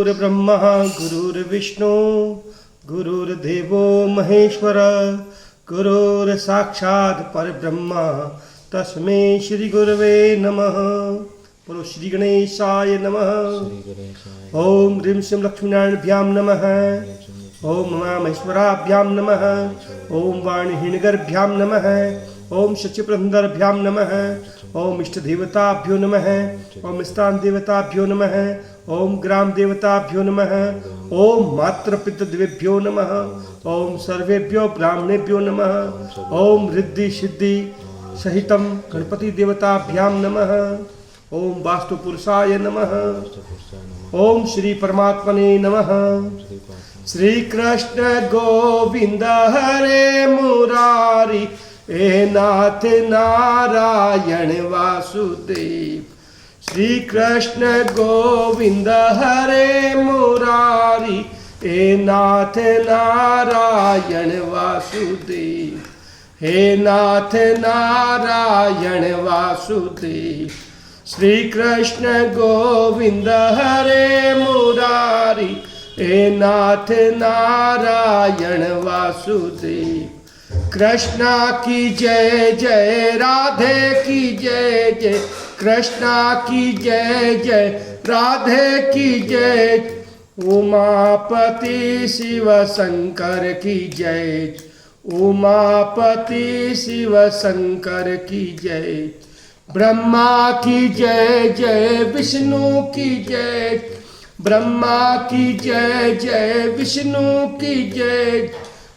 गुरुर्ब्रह्मा गुरुर्विष्णु गुरुर्देवो महेश्वर गुरुर्साक्षात् परब्रह्म तस्मै श्री गुरवे नमः। बोलो श्री गणेशाय नमः। ओम ह्रीं श्रीं लक्ष्मीनारायणभ्यां नमः। ओम महेश्वराभ्यां नमः। ओम वाणीहिणगर्भ्यां नमः। ओम शचिपुरंदरभ्यां नमः। ओम इष्ट देवताभ्यो नमः। ओम स्थान देवताभ्यो नमः। ओम ग्राम देवताभ्यो नमः। ओम मातृपितृदेवेभ्यो नमः। ओम सर्वेभ्यो ब्राह्मणेभ्यो नमः। ओम रिद्धि सिद्धि सहितं गणपति देवताभ्यां नमः। ओम वास्तु पुरुषाय नमः। ओम श्री परमात्मने नमः। श्री कृष्ण गोविंद हरे मुरारी हे नाथ नारायण वासुदेव। श्री कृष्ण गोविंद हरे मुरारी हे नाथ नारायण वासुदेव। हे नाथ नारायण वासुदेव। श्री कृष्ण गोविंद हरे मुरारी हे नाथ नारायण वासुदेव। कृष्णा की जय जय राधे की जय जय। कृष्णा की जय जय राधे की जय। उमापति शिव शंकर की जय। उमापति शिव शंकर की जय। ब्रह्मा की जय जय विष्णु की जय। ब्रह्मा की जय जय विष्णु की जय।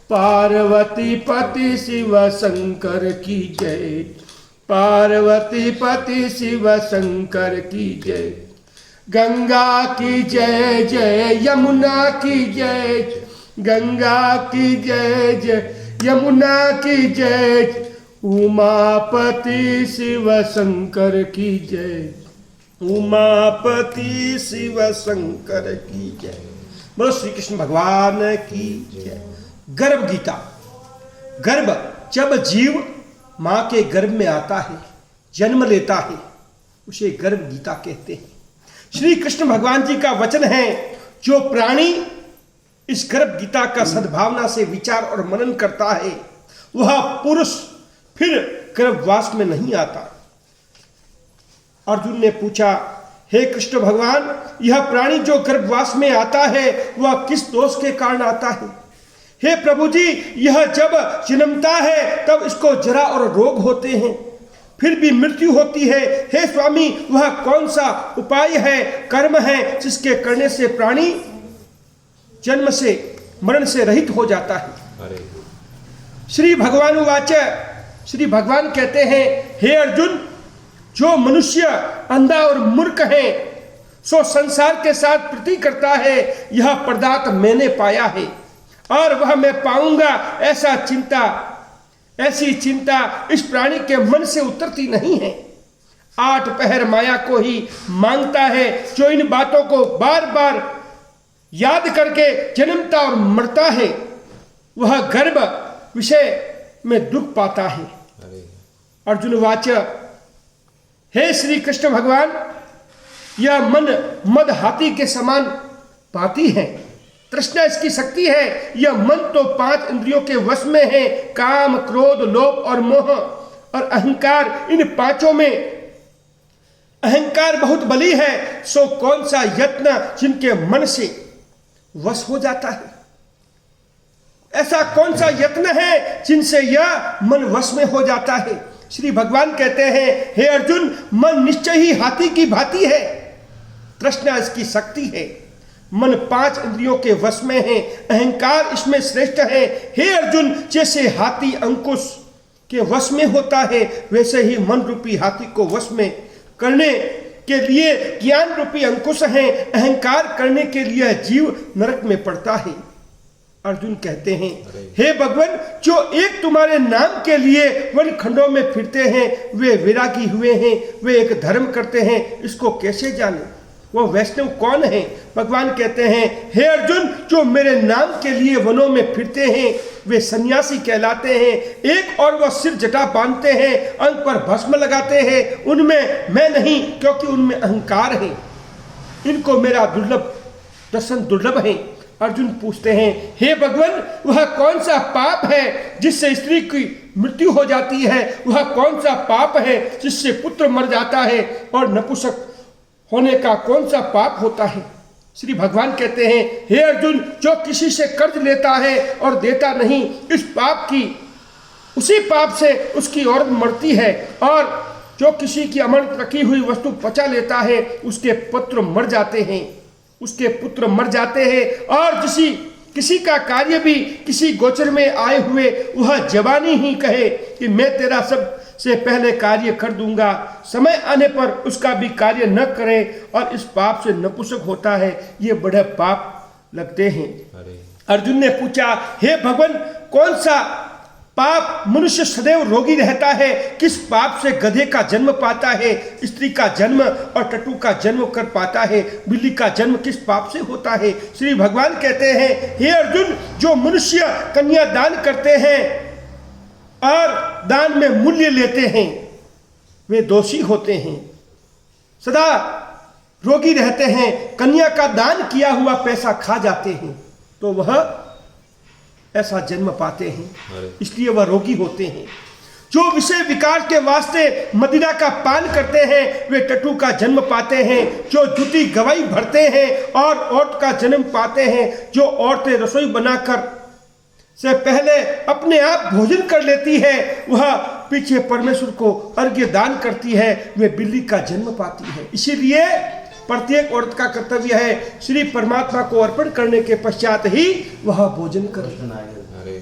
पार्वती पति शिव शंकर की जय। पार्वती पति शिव शंकर की जय। गंगा की जय जय यमुना की जय। गंगा की जय जय यमुना की जय। उमापति शिव शंकर की जय। उमापति शिव शंकर की जय। बोलो श्री कृष्ण भगवान की जय। गर्भ गीता। गर्भ जब जीव माँ के गर्भ में आता है, जन्म लेता है, उसे गर्भ गीता कहते हैं। श्री कृष्ण भगवान जी का वचन है, जो प्राणी इस गर्भ गीता का सद्भावना से विचार और मनन करता है, वह पुरुष फिर गर्भवास में नहीं आता। अर्जुन ने पूछा, हे कृष्ण भगवान, यह प्राणी जो गर्भवास में आता है वह किस दोष के कारण आता है? हे प्रभु जी, यह जब जन्मता है तब इसको जरा और रोग होते हैं, फिर भी मृत्यु होती है। हे स्वामी, वह कौन सा उपाय है, कर्म है, जिसके करने से प्राणी जन्म से मरण से रहित हो जाता है? श्री भगवान वाच। श्री भगवान कहते हैं, हे अर्जुन, जो मनुष्य अंधा और मूर्ख है सो संसार के साथ प्रीति करता है, यह पदार्थ मैंने पाया है और वह मैं पाऊंगा, ऐसी चिंता इस प्राणी के मन से उतरती नहीं है। 8 पहर माया को ही मांगता है। जो इन बातों को बार बार याद करके जन्मता और मरता है, वह गर्भ विषय में दुख पाता है। अर्जुन वाच। हे श्री कृष्ण भगवान, यह मन मद हाथी के समान भाती है। तृष्णा इसकी शक्ति है। यह मन तो 5 इंद्रियों के वश में है। काम, क्रोध, लोभ और मोह और अहंकार, इन 5 में अहंकार बहुत बली है। सो कौन सा यत्न जिनके मन से वश हो जाता है? ऐसा कौन सा यत्न है जिनसे यह मन वश में हो जाता है? श्री भगवान कहते हैं, हे अर्जुन, मन निश्चय ही हाथी की भांति है। तृष्णा इसकी शक्ति है। मन 5 इंद्रियों के वश में है। अहंकार इसमें श्रेष्ठ है। हे अर्जुन, जैसे हाथी अंकुश के वश में होता है, वैसे ही मन रूपी हाथी को वश में करने के लिए ज्ञान रूपी अंकुश है। अहंकार करने के लिए जीव नरक में पड़ता है। अर्जुन कहते हैं, हे भगवान, जो एक तुम्हारे नाम के लिए वन खंडों में फिरते हैं, वे विरागी हुए हैं, वे एक धर्म करते हैं, इसको कैसे जाने? वो वैष्णव कौन है? भगवान कहते हैं, हे अर्जुन, जो मेरे नाम के लिए वनों में फिरते हैं, वे सन्यासी कहलाते हैं। एक और वह सिर जटा बांधते हैं, अंग पर भस्म लगाते हैं, उनमें मैं नहीं, क्योंकि उनमें अहंकार है। इनको मेरा दुर्लभ दर्शन दुर्लभ हैं। अर्जुन पूछते हैं, हे भगवान, वह कौन सा पाप है जिससे स्त्री की मृत्यु हो जाती है? वह कौन सा पाप है जिससे पुत्र मर जाता है? और नपुंसक होने का कौन सा पाप होता है? श्री भगवान कहते हैं, हे अर्जुन, जो किसी से कर्ज लेता है और देता नहीं, उसी पाप से उसकी औरत मरती है। और जो किसी की अमानत रखी हुई वस्तु पचा लेता है, उसके पुत्र मर जाते हैं। और किसी का कार्य भी किसी गोचर में आए हुए वह जवानी ही कहे कि मैं तेरा सबसे पहले कार्य कर दूंगा, समय आने पर उसका भी कार्य न करे, और इस पाप से नपुंसक होता है। ये बड़े पाप लगते हैं। अर्जुन ने पूछा, हे भगवान, कौन सा पाप मनुष्य सदैव रोगी रहता है? किस पाप से गधे का जन्म पाता है, स्त्री का जन्म और टट्टू का जन्म कर पाता है? बिल्ली का जन्म किस पाप से होता है? श्री भगवान कहते हैं, हे अर्जुन, जो मनुष्य कन्या दान करते हैं और दान में मूल्य लेते हैं, वे दोषी होते हैं, सदा रोगी रहते हैं। कन्या का दान किया हुआ पैसा खा जाते हैं तो वह ऐसा जन्म पाते हैं, इसलिए वह रोगी होते हैं। जो विषय विकार के वास्ते मदिरा का पान करते हैं, वे टट्टू का जन्म पाते हैं। जो झूठी गवाही भरते हैं और औरत का जन्म पाते हैं। जो औरतें रसोई बनाकर से पहले अपने आप भोजन कर लेती है, वह पीछे परमेश्वर को अर्घ्य दान करती है, वे बिल्ली का जन्म पाती है। इसीलिए प्रत्येक औरत का कर्तव्य है श्री परमात्मा को अर्पण करने के पश्चात ही वह भोजन करे।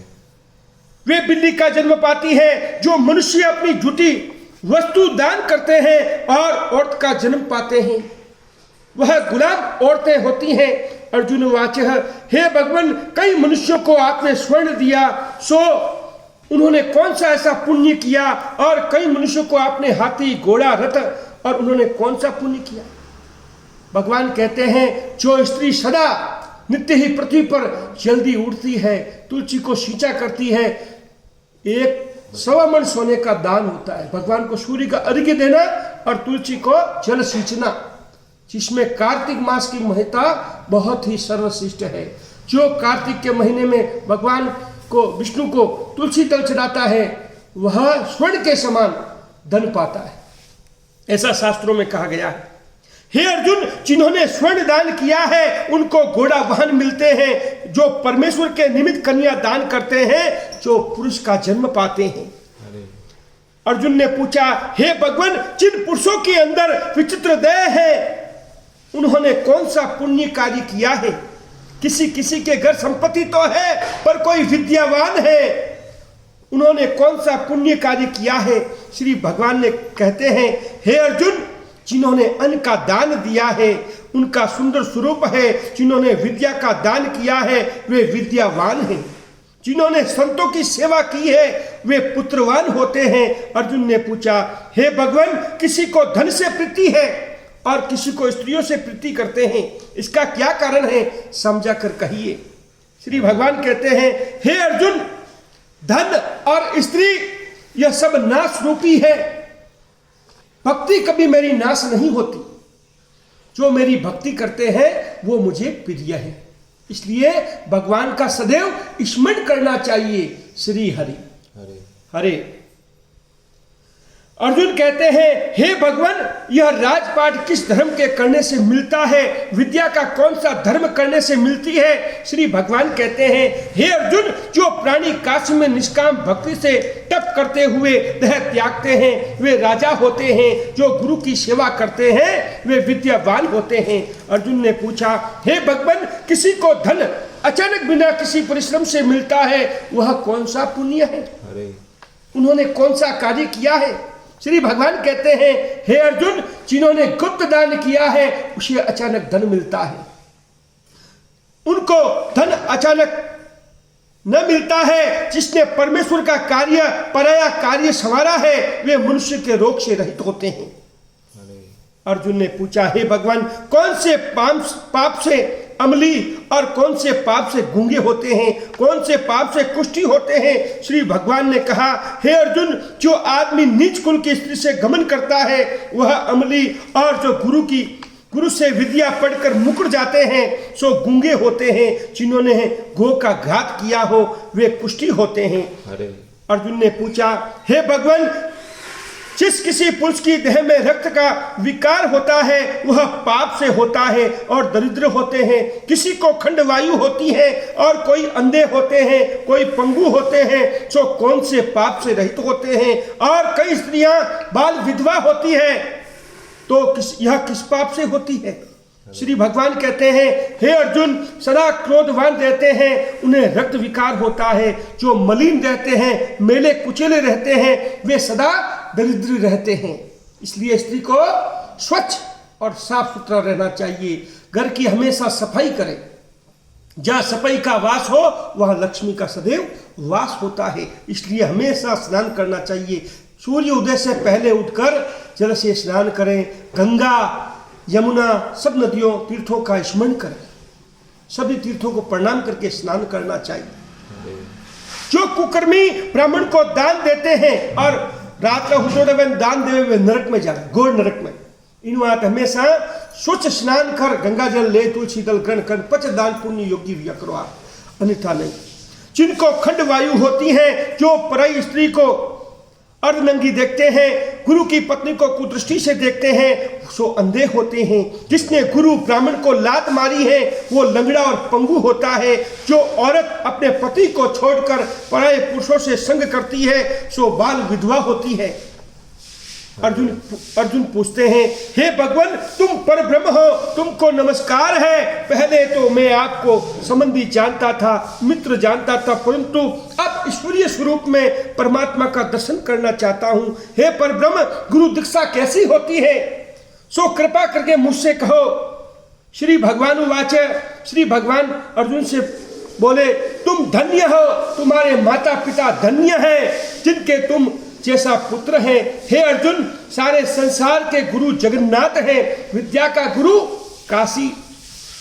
वे बिल्ली का जन्म पाती है। जो मनुष्य अपनी झूठी वस्तु दान करते हैं और औरत का जन्म पाते हैं, वह गुलाम औरतें होती हैं। अर्जुन वाच, हे भगवान, कई मनुष्यों को आपने स्वर्ण दिया, सो उन्होंने कौन सा ऐसा पुण्य किया? और कई मनुष्यों को आपने हाथी, घोड़ा, रथ, और उन्होंने कौन सा पुण्य किया? भगवान कहते हैं, जो स्त्री सदा नित्य ही पृथ्वी पर जल्दी उठती है, तुलसी को सींचा करती है, 1 मन सोने का दान होता है। भगवान को सूर्य का अर्घ्य देना और तुलसी को जल सींचना, जिसमें कार्तिक मास की महत्ता बहुत ही सर्वश्रेष्ठ है। जो कार्तिक के महीने में भगवान को, विष्णु को तुलसी दल चढ़ाता है, वह स्वर्ण के समान धन पाता है, ऐसा शास्त्रों में कहा गया है। हे अर्जुन, जिन्होंने स्वर्ण दान किया है उनको घोड़ा वाहन मिलते हैं। जो परमेश्वर के निमित्त कन्या दान करते हैं, जो पुरुष का जन्म पाते हैं। अर्जुन ने पूछा, हे भगवान, जिन पुरुषों के अंदर विचित्र दया है, उन्होंने कौन सा पुण्य कार्य किया है? किसी के घर संपत्ति तो है पर कोई विद्यावान है, उन्होंने कौन सा पुण्य कार्य किया है? श्री भगवान ने कहते हैं, हे अर्जुन, जिन्होंने अन्न का दान दिया है उनका सुंदर स्वरूप है। जिन्होंने विद्या का दान किया है वे विद्यावान हैं। जिन्होंने संतों की सेवा की है वे पुत्रवान होते हैं। अर्जुन ने पूछा, हे भगवान, किसी को धन से प्रीति है और किसी को स्त्रियों से प्रीति करते हैं, इसका क्या कारण है? समझा कर कहिए। श्री भगवान कहते हैं, हे अर्जुन, धन और स्त्री यह सब नाश रूपी है, भक्ति कभी मेरी नाश नहीं होती। जो मेरी भक्ति करते हैं वो मुझे प्रिय है, इसलिए भगवान का सदैव स्मरण करना चाहिए। श्री हरि हरे हरे। अर्जुन कहते हैं, हे भगवान, यह राजपाट किस धर्म के करने से मिलता है? विद्या का कौन सा धर्म करने से मिलती है? श्री भगवान कहते हैं, हे अर्जुन, जो प्राणी काशी में निष्काम भक्ति से तप करते हुए देह त्यागते हैं वे राजा होते हैं। जो गुरु की सेवा करते हैं वे विद्यावान होते हैं। अर्जुन ने पूछा, हे भगवान, किसी को धन अचानक बिना किसी परिश्रम से मिलता है, वह कौन सा पुण्य है? उन्होंने कौन सा कार्य किया है? श्री भगवान कहते हैं, हे अर्जुन, जिन्होंने गुप्त दान किया है उसे अचानक धन मिलता है। उनको धन अचानक न मिलता है। जिसने परमेश्वर का कार्य, पराया कार्य संवारा है, वे मनुष्य के रोग से रहित होते हैं। अर्जुन ने पूछा, हे भगवान, कौन से पाप से अमली और कौन से पाप से गूंगे होते हैं? कौन से पाप से कुष्ठी होते हैं? श्री भगवान ने कहा, हे अर्जुन, जो आदमी नीच कुल की स्त्री से गमन करता है वह अमली, और जो गुरु से विद्या पढ़कर मुकर जाते हैं सो गूंगे होते हैं, जिन्होंने गो का घात किया हो वे कुष्ठी होते हैं। अर्जुन ने पूछा, हे भगवान, जिस किसी पुरुष की देह में रक्त का विकार होता है वह पाप से होता है और दरिद्र होते हैं। किसी को खंडवायु होती है और कोई अंधे होते हैं, कोई पंगु होते हैं, सो कौन से पाप से रहित होते हैं। और कई स्त्रियां बाल विधवा होती है, तो यह किस पाप से होती है। श्री भगवान कहते हैं, हे अर्जुन, सदा क्रोधवान रहते हैं, उन्हें रक्त विकार होता है। जो मलिन रहते हैं, मेले कुचेले रहते हैं, वे सदा दरिद्र रहते हैं। इसलिए स्त्री को स्वच्छ और साफ सुथरा रहना चाहिए। घर की हमेशा सफाई करें। जहाँ सफाई का वास हो वहाँ लक्ष्मी का सदैव वास होता है। इसलिए हमेशा स्नान करना चाहिए। सूर्य उदय से पहले उठकर जल से स्नान करें। गंगा, यमुना, सब नदियों, तीर्थों का स्मरण करें। सभी तीर्थों को प्रणाम करके स्नान करना चाहिए। जो कुकर्मी ब्राह्मण को दान देते हैं और रात का हुटोड़े दान देवे वे नरक में जाए, घोर नरक में। इन बात हमेशा स्वच्छ स्नान कर, गंगा जल ले, तुलसी दल ग्रहण कर, पच दान पुण्य योगी भी करो, अन्यथा नहीं। जिनको खंड वायु होती है, जो पराई स्त्री को अर्धनंगी देखते हैं, गुरु की पत्नी को कुदृष्टि से देखते हैं, सो अंधे होते हैं। जिसने गुरु ब्राह्मण को लात मारी है वो लंगड़ा और पंगु होता है। जो औरत अपने पति को छोड़कर पराये पुरुषों से संग करती है सो बाल विधवा होती है। अर्जुन पूछते हैं, हे भगवान, तुम पर ब्रह्म हो, तुमको नमस्कार है। पहले तो मैं आपको संबंधी जानता था, मित्र जानता था, परंतु अब ईश्वरीय स्वरूप में परमात्मा का दर्शन करना चाहता हूँ। हे पर ब्रह्म, गुरु दीक्षा कैसी होती है, सो कृपा करके मुझसे कहो। श्री भगवान उवाच, श्री भगवान अर्जुन से बोले, तुम धन्य हो, तुम्हारे माता पिता धन्य हैं, जिनके तुम जैसा पुत्र है। हे अर्जुन, सारे संसार के गुरु जगन्नाथ हैं। विद्या का गुरु काशी,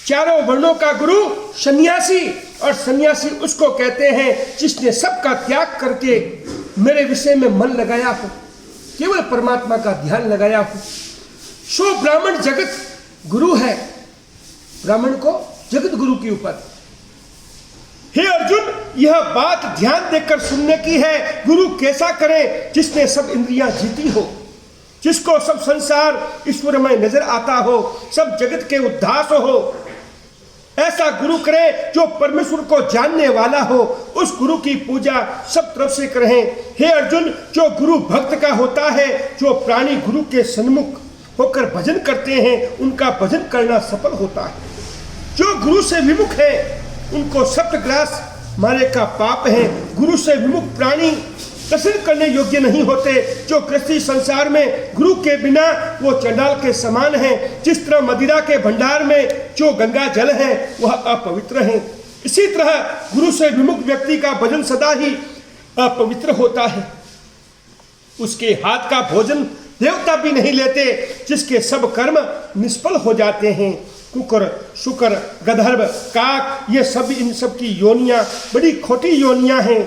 चारों वर्णों का गुरु सन्यासी, और सन्यासी उसको कहते हैं जिसने सबका त्याग करके मेरे विषय में मन लगाया हो, केवल परमात्मा का ध्यान लगाया हो। सो ब्राह्मण जगत गुरु है, ब्राह्मण को जगत गुरु के ऊपर। हे अर्जुन, यह बात ध्यान देकर सुनने की है। गुरु कैसा करे, जिसने सब इंद्रियां जीती हो, जिसको सब संसार ईश्वरमय नजर आता हो, सब जगत के उद्धास हो। ऐसा गुरु करे जो परमेश्वर को जानने वाला हो। उस गुरु की पूजा सब तरफ से करें। हे अर्जुन, जो गुरु भक्त का होता है, जो प्राणी गुरु के सन्मुख होकर भजन करते हैं, उनका भजन करना सफल होता है। जो गुरु से विमुख है उनको सप्तग्रास मारे का पाप है। गुरु से विमुख प्राणी दर्शन करने योग्य नहीं होते। जो गृहस्थी संसार में गुरु के बिना वो चंडाल के समान है। जिस तरह मदिरा के भंडार में जो गंगा जल है वह अपवित्र है, इसी तरह गुरु से विमुख व्यक्ति का भजन सदा ही अपवित्र होता है। उसके हाथ का भोजन देवता भी नहीं लेते, जिसके सब कर्म निष्फल हो जाते हैं। कुकर, शुकर, गंधर्व, काक, ये सब, इन सब की योनियां बड़ी खोटी योनियां हैं।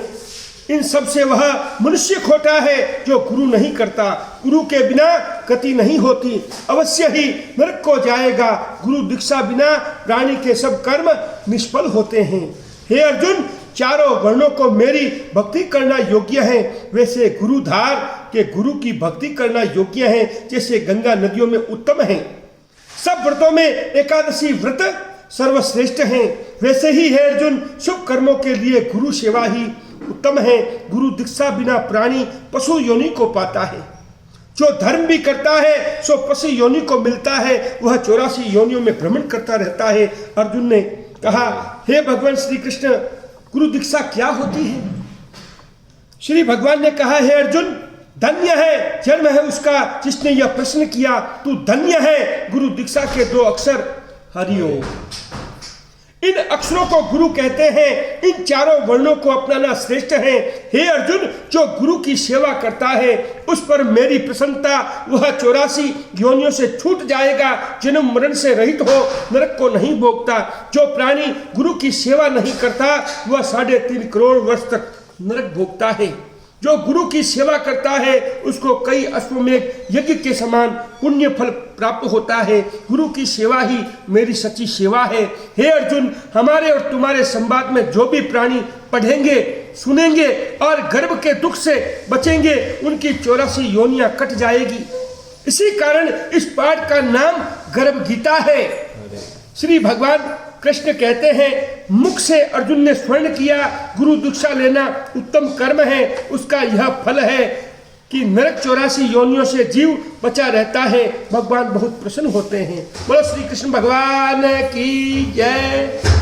इन सब से वह मनुष्य खोटा है जो गुरु नहीं करता। गुरु के बिना गति नहीं होती, अवश्य ही नरक को जाएगा। गुरु दीक्षा बिना प्राणी के सब कर्म निष्फल होते हैं। हे अर्जुन, चारों वर्णों को मेरी भक्ति करना योग्य है, वैसे गुरुधार के गुरु की भक्ति करना योग्य है, जैसे गंगा नदियों में उत्तम है। सब व्रतों में एकादशी व्रत सर्वश्रेष्ठ हैं, वैसे ही है अर्जुन, शुभ कर्मों के लिए गुरु सेवा ही उत्तम है। गुरु दीक्षा बिना प्राणी पशु योनि को पाता है। जो धर्म भी करता है सो पशु योनि को मिलता है, वह 84 योनियों में भ्रमण करता रहता है। अर्जुन ने कहा, हे भगवान श्री कृष्ण, गुरु दीक्षा क्या होती है? श्री भगवान ने कहा, हे अर्जुन, धन्य है जन्म है उसका जिसने यह प्रश्न किया। तू धन्य है। गुरु दीक्षा के 2 अक्षर हरिओम। इन अक्षरों को गुरु कहते हैं। इन चारों वर्णों को अपनाना श्रेष्ठ है। हे अर्जुन, जो गुरु की सेवा करता है उस पर मेरी प्रसन्नता, वह 84 योनियों से छूट जाएगा, जन्म मरण से रहित हो, नरक को नहीं भोगता। जो प्राणी गुरु की सेवा नहीं करता वह 3.5 करोड़ वर्ष तक नरक भोगता है। जो गुरु की सेवा करता है उसको कई अश्वमेध यज्ञ के समान पुण्य फल प्राप्त होता है। गुरु की सेवा ही मेरी सच्ची सेवा है। हे अर्जुन, हमारे और तुम्हारे संवाद में जो भी प्राणी पढ़ेंगे, सुनेंगे और गर्भ के दुख से बचेंगे, उनकी 84 योनियां कट जाएगी। इसी कारण इस पाठ का नाम गर्भ गीता है। श्री भगवान कृष्ण कहते हैं, मुख से अर्जुन ने स्वर्ण किया, गुरु दीक्षा लेना उत्तम कर्म है। उसका यह फल है कि नरक 84 योनियों से जीव बचा रहता है। भगवान बहुत प्रसन्न होते हैं। बोलो श्री कृष्ण भगवान की जय।